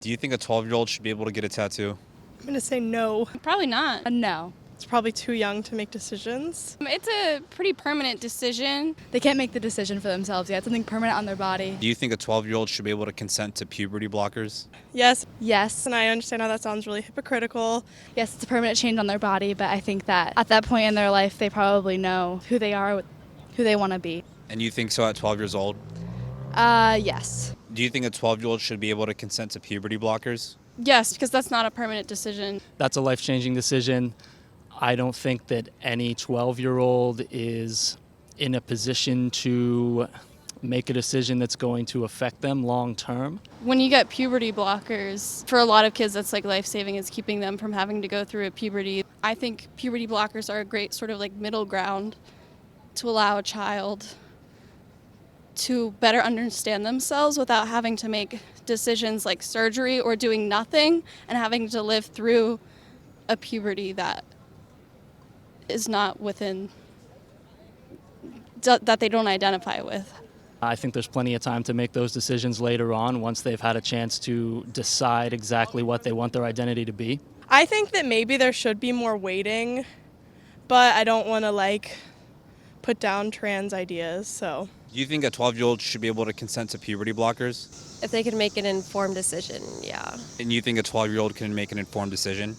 Do you think a 12-year-old should be able to get a tattoo? I'm going to say no. Probably not. No. It's probably too young to make decisions. It's a pretty permanent decision. They can't make the decision for themselves yet. It's something permanent on their body. Do you think a 12-year-old should be able to consent to puberty blockers? Yes, Yes. and I understand how that sounds really hypocritical. Yes, it's a permanent change on their body, but I think that at that point in their life, they probably know who they are, who they want to be. And you think so at 12 years old? Yes. Do you think a 12-year-old should be able to consent to puberty blockers? Yes, because that's not a permanent decision. That's a life-changing decision. I don't think that any 12-year-old is in a position to make a decision that's going to affect them long term. When you get puberty blockers, for a lot of kids that's like life-saving, is keeping them from having to go through a puberty. I think puberty blockers are a great sort of like middle ground to allow a child to better understand themselves without having to make decisions like surgery or doing nothing and having to live through a puberty that is not within, that they don't identify with. I think there's plenty of time to make those decisions later on once they've had a chance to decide exactly what they want their identity to be. I think that maybe there should be more waiting, but I don't want to put down trans ideas, so. Do you think a 12-year-old should be able to consent to puberty blockers? If they can make an informed decision, yeah. And you think a 12-year-old can make an informed decision?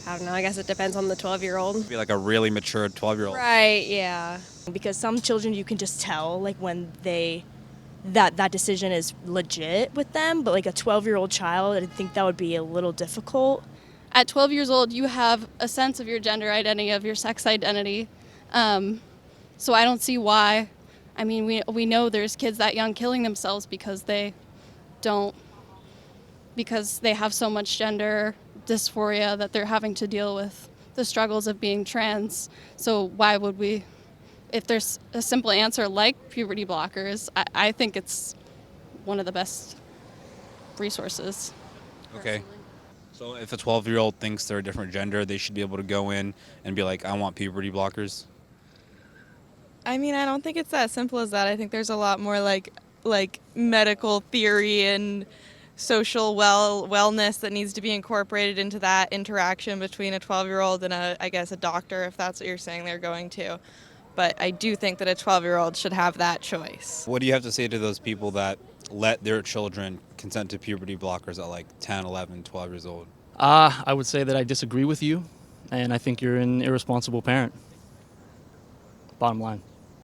I don't know, I guess it depends on the 12-year-old. Be like a really mature 12-year-old. Right, yeah. Because some children you can just tell when that decision is legit with them, but like a 12-year-old child, I think that would be a little difficult. At 12 years old, you have a sense of your gender identity, of your sex identity. So I don't see why. I mean, we know there's kids that young killing themselves because they have so much gender dysphoria that they're having to deal with the struggles of being trans. So why would we, if there's a simple answer like puberty blockers, I think it's one of the best resources. Okay. So if a 12-year-old thinks they're a different gender, they should be able to go in and be like, I want puberty blockers? I mean, I don't think it's that simple as that. I think there's a lot more like medical theory and social wellness that needs to be incorporated into that interaction between a 12-year-old and a doctor, if that's what you're saying they're going to. But I do think that a 12-year-old should have that choice. What do you have to say to those people that let their children consent to puberty blockers at like 10, 11, 12 years old? I would say that I disagree with you, and I think you're an irresponsible parent. Bottom line.